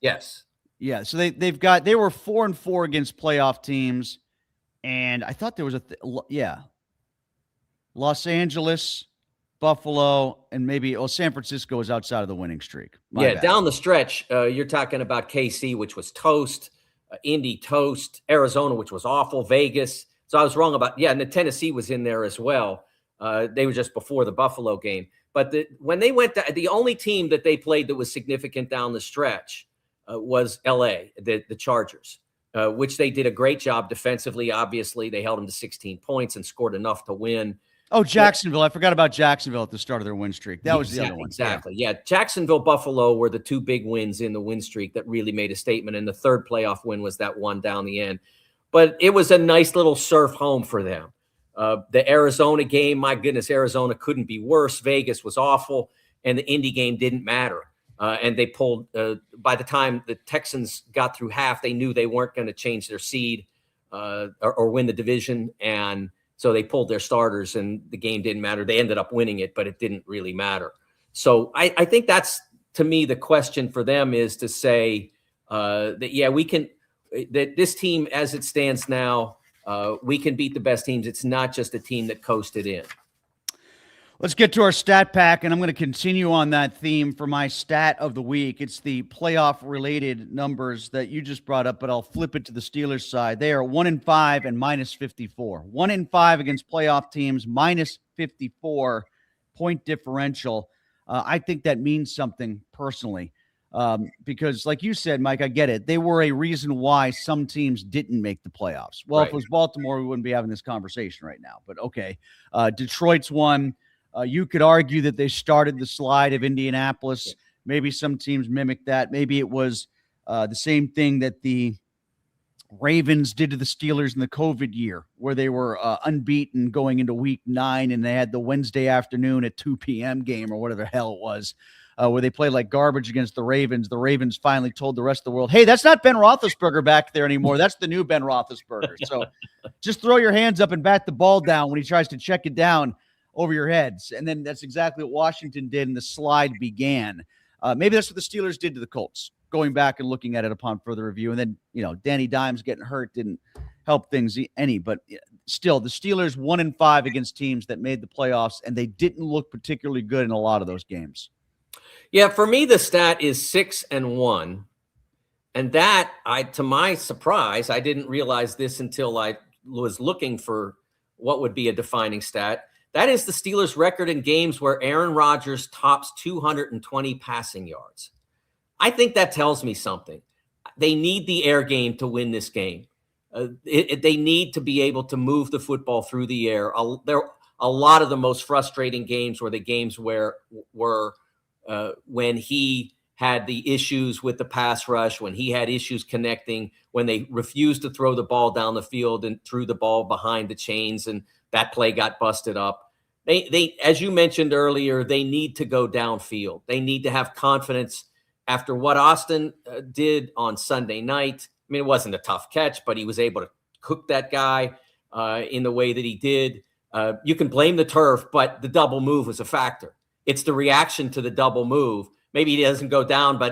Yes. Yeah, so they were 4-4 against playoff teams, and I thought there was Los Angeles, Buffalo, and maybe San Francisco was outside of the winning streak. My bad. Down the stretch, you're talking about KC, which was toast, Indy toast, Arizona, which was awful, Vegas. So I was wrong about, and the Tennessee was in there as well. They were just before the Buffalo game. But when they went, the only team that they played that was significant down the stretch was L.A., the Chargers, which they did a great job defensively. Obviously, they held them to 16 points and scored enough to win. Oh, Jacksonville. I forgot about Jacksonville at the start of their win streak. That was the other one. Exactly. Yeah. Jacksonville, Buffalo were the 2 big wins in the win streak that really made a statement. And the third playoff win was that one down the end. But it was a nice little surf home for them. The Arizona game, my goodness, Arizona couldn't be worse. Vegas was awful, and the Indy game didn't matter. And they pulled by the time the Texans got through half, they knew they weren't going to change their seed or win the division. And so they pulled their starters, and the game didn't matter. They ended up winning it, but it didn't really matter. So I think that's, to me, the question for them is to say that, we can – that this team, as it stands now, we can beat the best teams. It's not just a team that coasted in. Let's get to our stat pack, and I'm going to continue on that theme for my stat of the week. It's the playoff-related numbers that you just brought up, but I'll flip it to the Steelers side. They are 1-5 and minus 54. 1-5 against playoff teams, minus 54 point differential. I think that means something personally. Because like you said, Mike, I get it. They were a reason why some teams didn't make the playoffs. Well, If it was Baltimore, we wouldn't be having this conversation right now, but okay. Detroit's one. You could argue that they started the slide of Indianapolis. Maybe some teams mimicked that. Maybe it was the same thing that the Ravens did to the Steelers in the COVID year, where they were unbeaten going into week 9, and they had the Wednesday afternoon at 2 p.m. game or whatever the hell it was. Where they played like garbage against the Ravens. The Ravens finally told the rest of the world, hey, that's not Ben Roethlisberger back there anymore. That's the new Ben Roethlisberger. So just throw your hands up and bat the ball down when he tries to check it down over your heads. And then that's exactly what Washington did, and the slide began. Maybe that's what the Steelers did to the Colts, going back and looking at it upon further review. And then, Danny Dimes getting hurt didn't help things any. But still, the Steelers 1-5 against teams that made the playoffs, and they didn't look particularly good in a lot of those games. Yeah, for me, the stat is 6-1. And that, to my surprise, I didn't realize this until I was looking for what would be a defining stat. That is the Steelers' record in games where Aaron Rodgers tops 220 passing yards. I think that tells me something. They need the air game to win this game. They need to be able to move the football through the air. A lot of the most frustrating games were the games where when he had the issues with the pass rush, when he had issues connecting, when they refused to throw the ball down the field and threw the ball behind the chains, and that play got busted up. They, as you mentioned earlier, they need to go downfield. They need to have confidence after what Austin did on Sunday night. I mean, it wasn't a tough catch, but he was able to cook that guy in the way that he did. You can blame the turf, but the double move was a factor. It's the reaction to the double move. Maybe he doesn't go down,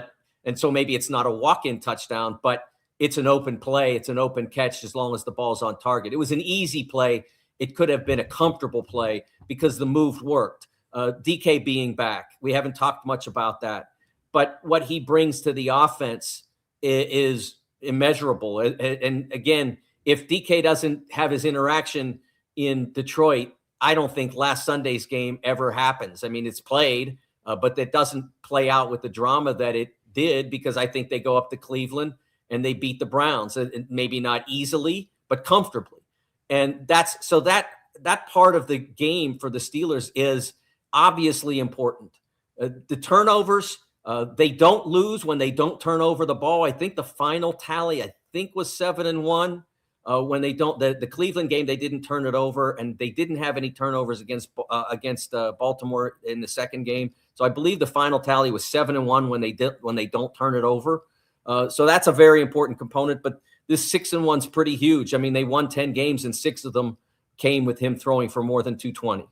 and so maybe it's not a walk-in touchdown, but it's an open play. It's an open catch as long as the ball's on target. It was an easy play. It could have been a comfortable play because the move worked. DK being back, we haven't talked much about that, but what he brings to the offense is immeasurable. And again, if DK doesn't have his interaction in Detroit, I don't think last Sunday's game ever happens. I mean, it's played, but it doesn't play out with the drama that it did, because I think they go up to Cleveland and they beat the Browns, and maybe not easily, but comfortably. And that part of the game for the Steelers is obviously important. The turnovers, they don't lose when they don't turn over the ball. I think the final tally, was 7-1. When they don't, the Cleveland game, they didn't turn it over, and they didn't have any turnovers against Baltimore in the second game. So I believe the final tally was 7-1 when they don't turn it over. So that's a very important component. But this 6-1's pretty huge. I mean, they won 10 games, and 6 of them came with him throwing for more than 220.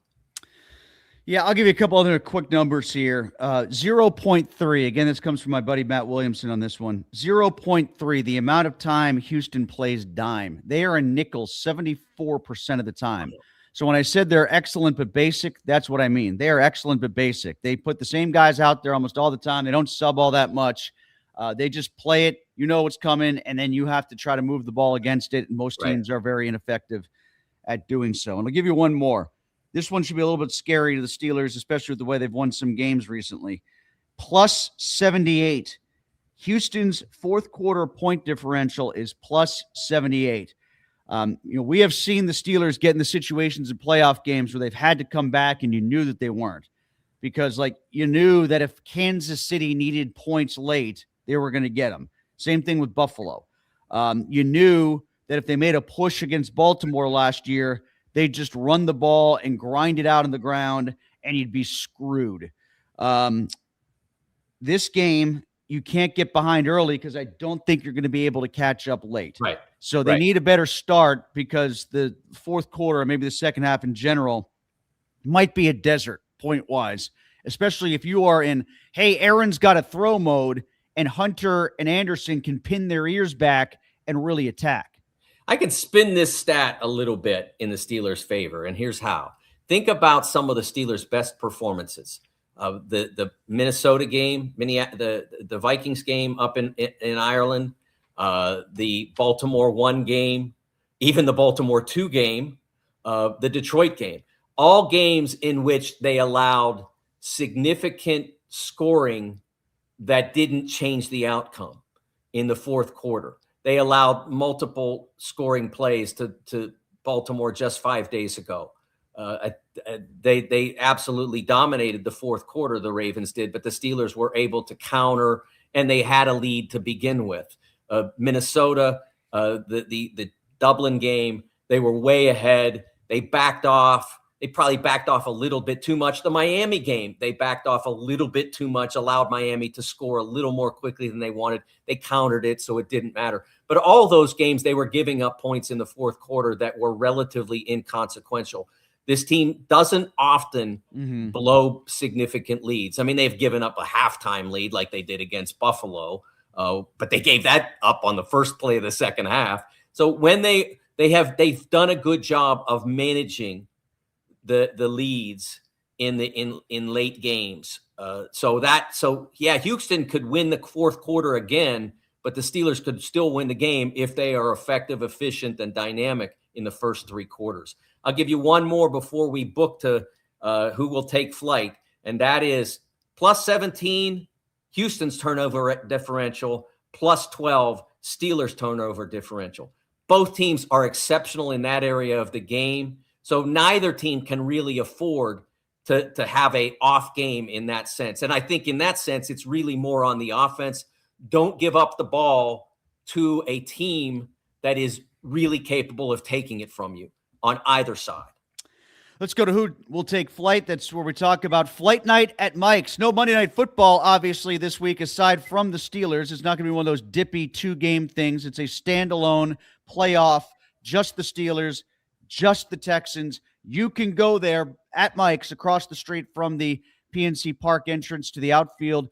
Yeah, I'll give you a couple other quick numbers here. 0.3. Again, this comes from my buddy Matt Williamson on this one. 0.3, the amount of time Houston plays dime. They are in nickels 74% of the time. So when I said they're excellent but basic, that's what I mean. They are excellent but basic. They put the same guys out there almost all the time. They don't sub all that much. They just play it. You know what's coming, and then you have to try to move the ball against it. And most teams are very ineffective at doing so. And I'll give you one more. This one should be a little bit scary to the Steelers, especially with the way they've won some games recently. Plus 78. Houston's fourth quarter point differential is plus 78. We have seen the Steelers get in the situations in playoff games where they've had to come back, and you knew that they weren't, because you knew that if Kansas City needed points late, they were going to get them. Same thing with Buffalo. You knew that if they made a push against Baltimore last year, they just run the ball and grind it out on the ground, and you'd be screwed. This game, you can't get behind early, because I don't think you're going to be able to catch up late. Right. So they need a better start, because the fourth quarter, or maybe the second half in general, might be a desert point-wise, especially if you are in, hey, Aaron's got a throw mode, and Hunter and Anderson can pin their ears back and really attack. I could spin this stat a little bit in the Steelers' favor, and here's how. Think about some of the Steelers' best performances. The Minnesota game, the Vikings game up in Ireland, the Baltimore 1 game, even the Baltimore 2 game, the Detroit game. All games in which they allowed significant scoring that didn't change the outcome in the fourth quarter. They allowed multiple scoring plays to Baltimore just 5 days ago. They absolutely dominated the fourth quarter, the Ravens did, but the Steelers were able to counter, and they had a lead to begin with. Minnesota, the Dublin game, they were way ahead. They backed off. They probably backed off a little bit too much. The Miami game, they backed off a little bit too much, allowed Miami to score a little more quickly than they wanted. They countered it, so it didn't matter. But all those games, they were giving up points in the fourth quarter that were relatively inconsequential. This team doesn't often blow significant leads. I mean, they've given up a halftime lead like they did against Buffalo, but they gave that up on the first play of the second half. So when they've done a good job of managing the leads in late games. So Houston could win the fourth quarter again, but the Steelers could still win the game if they are effective, efficient, and dynamic in the first three quarters. I'll give you one more before we book to who will take flight, and that is plus 17, Houston's turnover differential, plus 12, Steelers turnover differential. Both teams are exceptional in that area of the game, so neither team can really afford to have a off game in that sense. And I think in that sense, it's really more on the offense. Don't give up the ball to a team that is really capable of taking it from you on either side. Let's go to who will take flight. That's where we talk about flight night at Mike's. No Monday Night Football, obviously, this week, aside from the Steelers. It's not going to be one of those dippy two-game things. It's a standalone playoff, just the Steelers, just the Texans. You can go there at Mike's across the street from the PNC Park entrance to the outfield,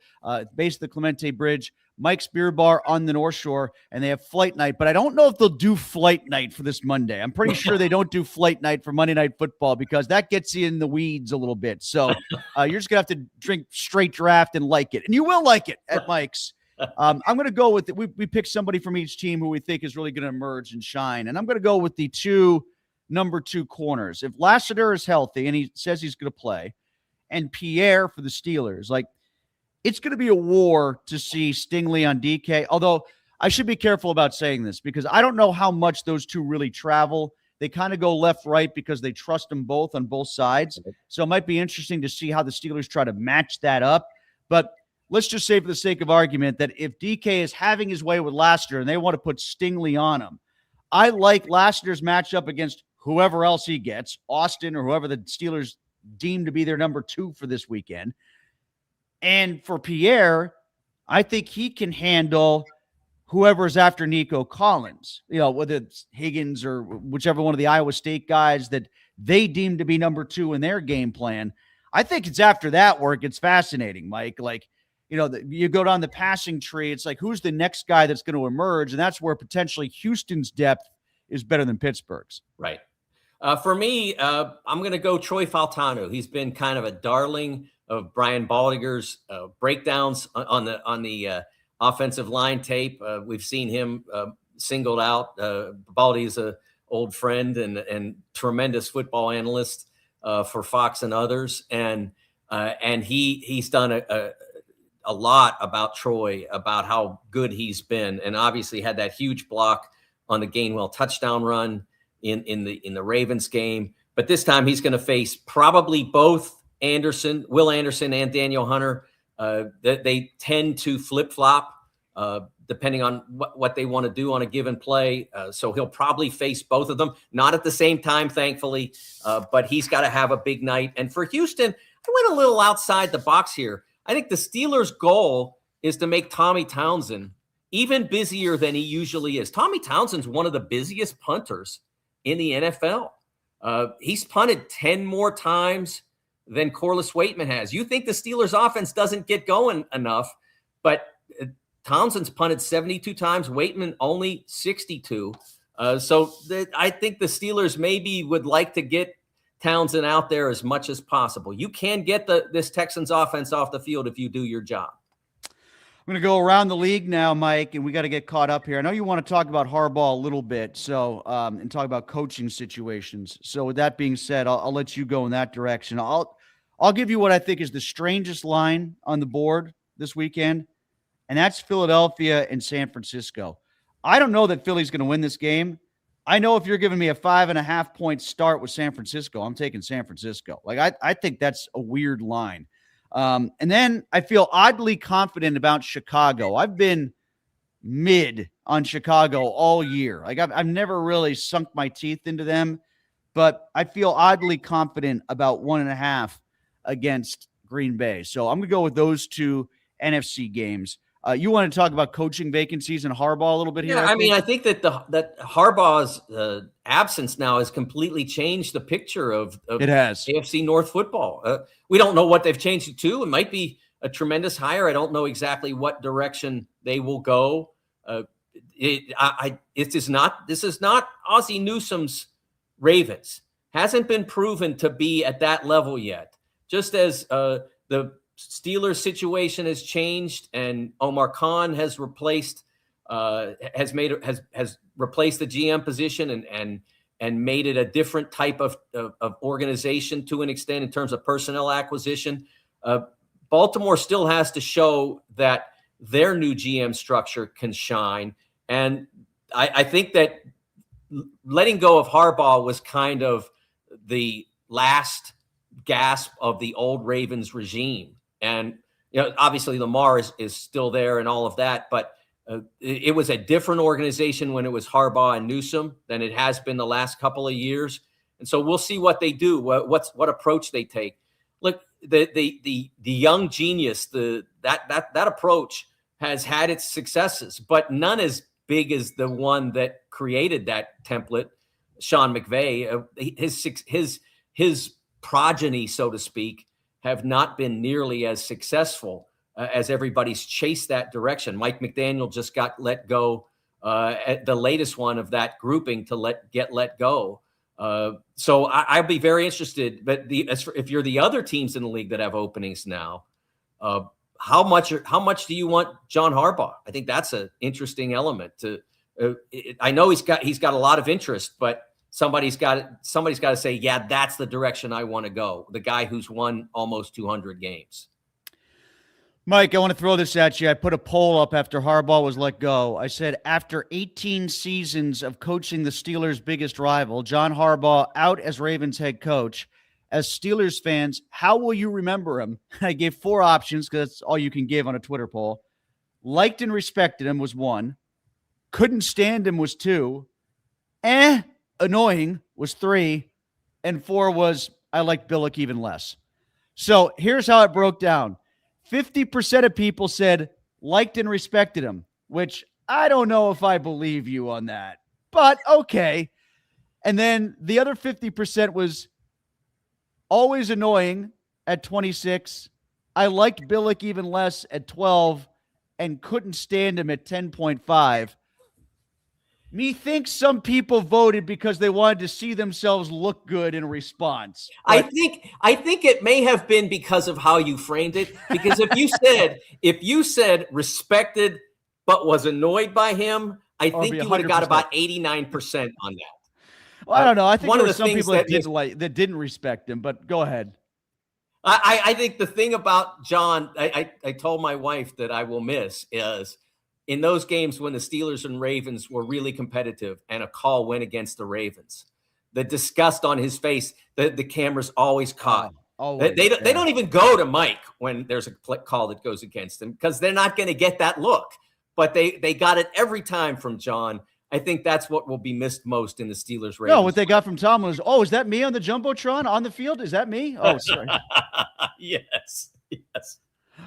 base of the Clemente Bridge. Mike's Beer Bar on the North Shore, and they have flight night. But I don't know if they'll do flight night for this Monday. I'm pretty sure they don't do flight night for Monday Night Football because that gets you in the weeds a little bit. So you're just going to have to drink straight draft and like it. And you will like it at Mike's. I'm going to go with it. We picked somebody from each team who we think is really going to emerge and shine. And I'm going to go with the number two corners. If Lassiter is healthy and he says he's going to play, and Pierre for the Steelers, it's going to be a war to see Stingley on DK, although I should be careful about saying this because I don't know how much those two really travel. They kind of go left-right because they trust them both on both sides. So it might be interesting to see how the Steelers try to match that up. But let's just say for the sake of argument that if DK is having his way with Lassiter and they want to put Stingley on him, I like Lassiter's matchup against whoever else he gets, Austin or whoever the Steelers deem to be their number two for this weekend. And for Pierre, I think he can handle whoever's after Nico Collins, whether it's Higgins or whichever one of the Iowa State guys that they deem to be number two in their game plan. I think it's after that where it gets fascinating, Mike. You go down the passing tree. It's like, who's the next guy that's going to emerge? And that's where potentially Houston's depth is better than Pittsburgh's. Right. For me, I'm going to go Troy Faltano. He's been kind of a darling of Brian Baldiger's breakdowns on the offensive line tape. We've seen him singled out. Baldy's an old friend and tremendous football analyst for Fox and others, and he's done a lot about Troy, about how good he's been, and obviously had that huge block on the Gainwell touchdown run in the Ravens game. But this time he's going to face probably both Will Anderson and Daniel Hunter. They tend to flip-flop depending on what they want to do on a given play. So he'll probably face both of them, not at the same time, thankfully, but he's got to have a big night. And for Houston, I went a little outside the box here. I think the Steelers' goal is to make Tommy Townsend even busier than he usually is. Tommy Townsend's one of the busiest punters in the NFL. He's punted 10 more times than Corliss Waitman has. You think the Steelers offense doesn't get going enough, but Townsend's punted 72 times, Waitman only 62. I think the Steelers maybe would like to get Townsend out there as much as possible. You can get this Texans offense off the field if you do your job. I'm going to go around the league now, Mike, and we got to get caught up here. I know you want to talk about Harbaugh a little bit, and talk about coaching situations. So with that being said, I'll let you go in that direction. I'll give you what I think is the strangest line on the board this weekend, and that's Philadelphia and San Francisco. I don't know that Philly's going to win this game. I know if you're giving me a 5.5 point start with San Francisco, I'm taking San Francisco. I think that's a weird line. And then I feel oddly confident about Chicago. I've been mid on Chicago all year. I've never really sunk my teeth into them, but I feel oddly confident about 1.5 against Green Bay. So I'm going to go with those two NFC games. You want to talk about coaching vacancies and Harbaugh a little bit here? Yeah, I think that that Harbaugh's absence now has completely changed the picture of it has. AFC North football. We don't know what they've changed it to. It might be a tremendous hire. I don't know exactly what direction they will go. This is not Ozzie Newsome's Ravens. Hasn't been proven to be at that level yet. Just as the Steelers situation has changed, and Omar Khan has replaced has replaced the GM position and made it a different type of organization to an extent in terms of personnel acquisition. Baltimore still has to show that their new GM structure can shine. And I think that letting go of Harbaugh was kind of the last gasp of the old Ravens regime. And, obviously Lamar is still there and all of that, but it was a different organization when it was Harbaugh and Newsom than it has been the last couple of years. And so we'll see what they do, what approach they take. Look, the young genius, that approach has had its successes, but none as big as the one that created that template, Sean McVay. His progeny, so to speak, have not been nearly as successful as everybody's chased that direction. Mike McDaniel just got let go at the latest one of that grouping to get let go. So I'd be very interested. But if you're the other teams in the league that have openings now, how much do you want John Harbaugh? I think that's an interesting element. I know he's got a lot of interest, but somebody's got to say, yeah, that's the direction I want to go. The guy who's won almost 200 games. Mike, I want to throw this at you. I put a poll up after Harbaugh was let go. I said, after 18 seasons of coaching the Steelers' biggest rival, John Harbaugh out as Ravens head coach, as Steelers fans, how will you remember him? I gave 4 options because that's all you can give on a Twitter poll. Liked and respected him was 1. Couldn't stand him was 2. Annoying was 3. And 4 was, I liked Billick even less. So here's how it broke down. 50% of people said liked and respected him, which I don't know if I believe you on that, but okay. And then the other 50% was always annoying at 26. I liked Billick even less at 12 and couldn't stand him at 10.5. Methinks some people voted because they wanted to see themselves look good in response. But I think it may have been because of how you framed it. Because if you said respected but was annoyed by him, I think you would have got about 89% on that. Well, I don't know. I think there were some people that didn't respect him, but go ahead. I think the thing about John, I told my wife that I will miss is in those games when the Steelers and Ravens were really competitive and a call went against the Ravens, the disgust on his face, the cameras always caught. They don't even go to Mike when there's a call that goes against him because they're not going to get that look. But they got it every time from John. I think that's what will be missed most in the Steelers. Ravens. No, what they got from Tom was, is that me on the Jumbotron on the field? Is that me? Oh, sorry. Yes.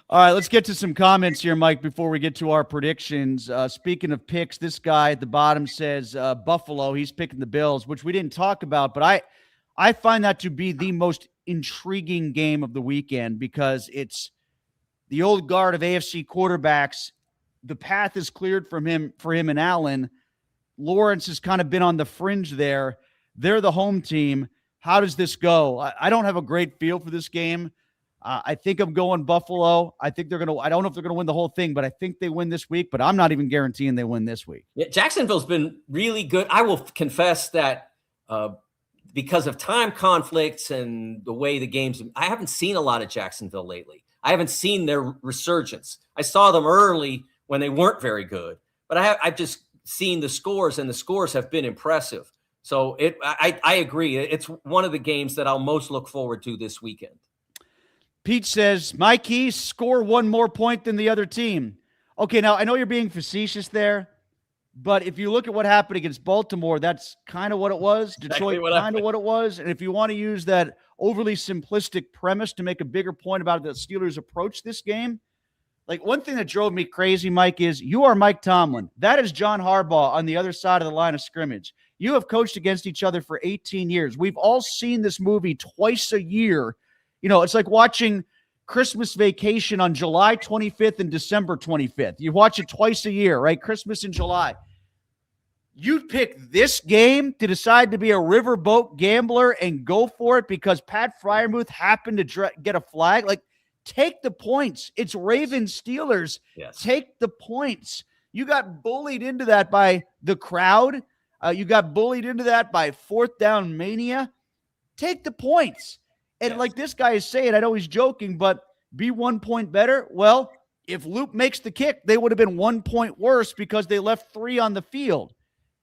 All right, let's get to some comments here, Mike, before we get to our predictions. Speaking of picks, this guy at the bottom says Buffalo. He's picking the Bills, which we didn't talk about, but I find that to be the most intriguing game of the weekend because it's the old guard of AFC quarterbacks. The path is cleared for him and Allen. Lawrence has kind of been on the fringe there. They're the home team. How does this go? I don't have a great feel for this game. I think I'm going Buffalo. I think I don't know if they're going to win the whole thing, but I think they win this week, but I'm not even guaranteeing they win this week. Yeah, Jacksonville's been really good. I will confess that because of time conflicts and the way the games, I haven't seen a lot of Jacksonville lately. I haven't seen their resurgence. I saw them early when they weren't very good, but I've just seen the scores, and the scores have been impressive. So I agree. It's one of the games that I'll most look forward to this weekend. Pete says, my keys score 1 more point than the other team. Okay, now I know you're being facetious there, but if you look at what happened against Baltimore, that's kind of what it was. Detroit, kind of what it was. And if you want to use that overly simplistic premise to make a bigger point about the Steelers' approach this game, like one thing that drove me crazy, Mike, is you are Mike Tomlin. That is John Harbaugh on the other side of the line of scrimmage. You have coached against each other for 18 years. We've all seen this movie twice a year. It's like watching Christmas Vacation on July 25th and December 25th. You watch it twice a year, right? Christmas and July. You pick this game to decide to be a riverboat gambler and go for it because Pat Freiermuth happened to get a flag. Like, Take the points. It's Ravens Steelers. Yes. Take the points. You got bullied into that by the crowd. You got bullied into that by fourth down mania. Take the points. And like this guy is saying, I know he's joking, but be 1 point better. Well, if Luke makes the kick, they would have been 1 point worse because they left 3 on the field.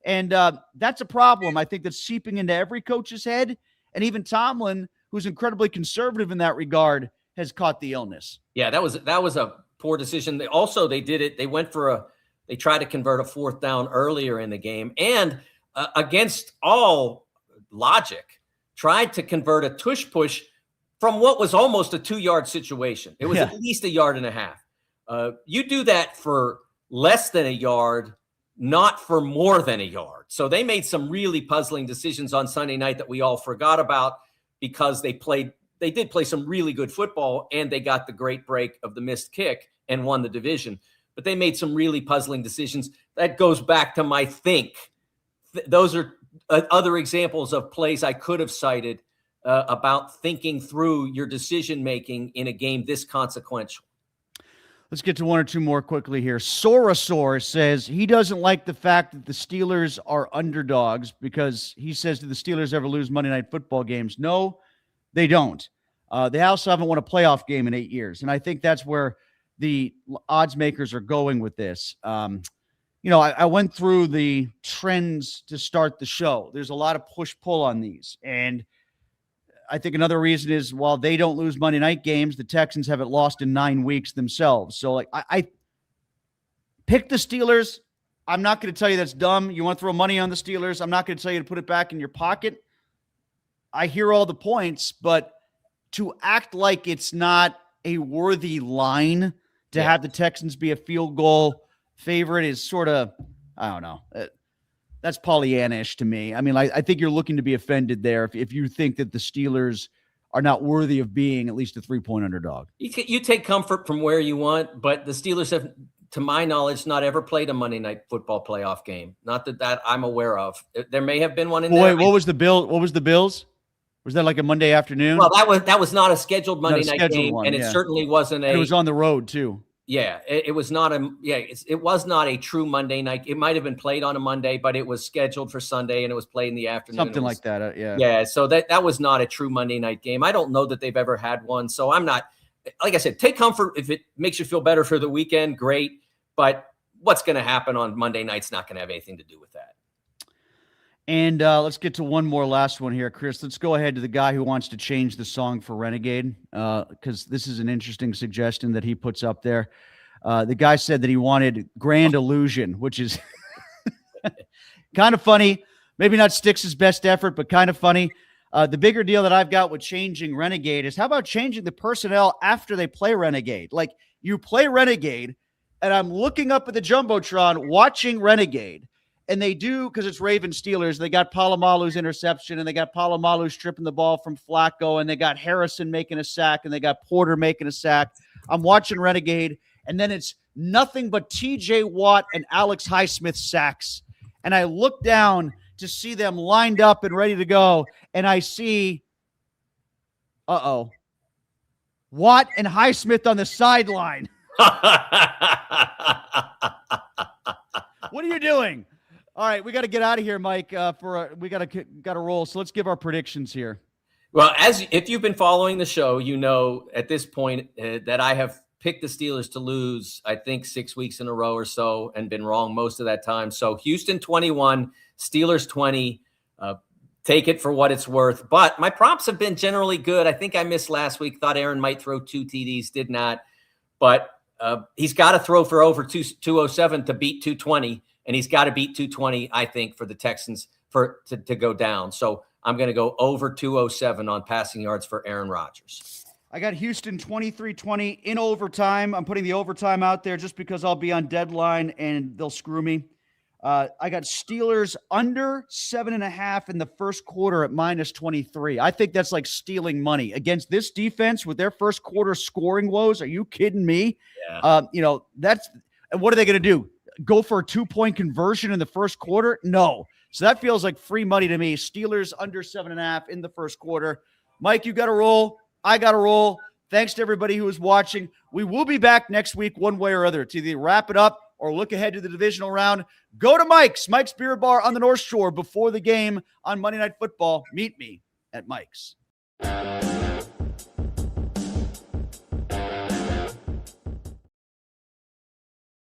And that's a problem, I think, that's seeping into every coach's head. And even Tomlin, who's incredibly conservative in that regard, has caught the illness. Yeah, that was a poor decision. They did it. They went for they tried to convert a fourth down earlier in the game, and against all logic, tried to convert a tush push from what was almost a 2-yard situation. It was at least 1.5 yards. You do that for less than 1 yard, not for more than 1 yard. So they made some really puzzling decisions on Sunday night that we all forgot about because they did play some really good football, and they got the great break of the missed kick and won the division. But they made some really puzzling decisions. That goes back to my think. Those are other examples of plays I could have cited about thinking through your decision-making in a game this consequential. Let's get to one or two more quickly here. Sorasaur says he doesn't like the fact that the Steelers are underdogs because he says, do the Steelers ever lose Monday Night Football games? No, they don't. They also haven't won a playoff game in 8 years. And I think that's where the odds makers are going with this. I went through the trends to start the show. There's a lot of push-pull on these. And I think another reason is while they don't lose Monday night games, the Texans haven't lost in 9 weeks themselves. So I pick the Steelers. I'm not going to tell you that's dumb. You want to throw money on the Steelers. I'm not going to tell you to put it back in your pocket. I hear all the points, but to act like it's not a worthy line to have the Texans be a field goal favorite is sort of, I don't know. That's Pollyanna-ish to me. I mean, I think you're looking to be offended there if you think that the Steelers are not worthy of being at least a 3-point underdog. You take comfort from where you want, but the Steelers have, to my knowledge, not ever played a Monday Night Football playoff game. Not that I'm aware of. There may have been one in there. Wait, what was the Bills? Was that like a Monday afternoon? Well, that was not a scheduled Monday night game, and it certainly wasn't it was on the road too. Yeah, it was not it was not a true Monday night. It might have been played on a Monday, but it was scheduled for Sunday, and it was played in the afternoon. Something like that, yeah. Yeah, so that was not a true Monday night game. I don't know that they've ever had one, so I'm not. Like I said, take comfort if it makes you feel better for the weekend. Great, but what's going to happen on Monday night's not going to have anything to do with that. And let's get to one more last one here, Chris. Let's go ahead to the guy who wants to change the song for Renegade, because this is an interesting suggestion that he puts up there. The guy said that he wanted Grand Illusion, which is kind of funny. Maybe not Styx's best effort, but kind of funny. The bigger deal that I've got with changing Renegade is how about changing the personnel after they play Renegade? Like, you play Renegade, and I'm looking up at the Jumbotron watching Renegade. And they do, because it's Ravens Steelers, they got Palomalu's interception, and they got Palomalu stripping the ball from Flacco, and they got Harrison making a sack, and they got Porter making a sack. I'm watching Renegade, and then it's nothing but TJ Watt and Alex Highsmith sacks. And I look down to see them lined up and ready to go, and I see, Watt and Highsmith on the sideline. What are you doing? All right, we got to get out of here, Mike. We got to roll. So let's give our predictions here. Well, if you've been following the show, you know at this point that I have picked the Steelers to lose, I think 6 weeks in a row or so, and been wrong most of that time. So Houston 21, Steelers 20. Take it for what it's worth. But my props have been generally good. I think I missed last week. Thought Aaron might throw 2 TDs, did not. But he's got to throw for over 207 to beat 220. And he's got to beat 220, I think, for the Texans to go down. So I'm going to go over 207 on passing yards for Aaron Rodgers. I got Houston 23-20 in overtime. I'm putting the overtime out there just because I'll be on deadline and they'll screw me. I got Steelers under 7.5 in the first quarter at -23. I think that's like stealing money against this defense with their first quarter scoring woes. Are you kidding me? Yeah. What are they going to do? Go for a 2-point conversion in the first quarter? No. So that feels like free money to me. Steelers under 7.5 in the first quarter. Mike, you got to roll. I got to roll. Thanks to everybody who is watching. We will be back next week one way or other to either wrap it up or look ahead to the divisional round. Go to Mike's Beer Bar on the North Shore before the game on Monday Night Football. Meet me at Mike's.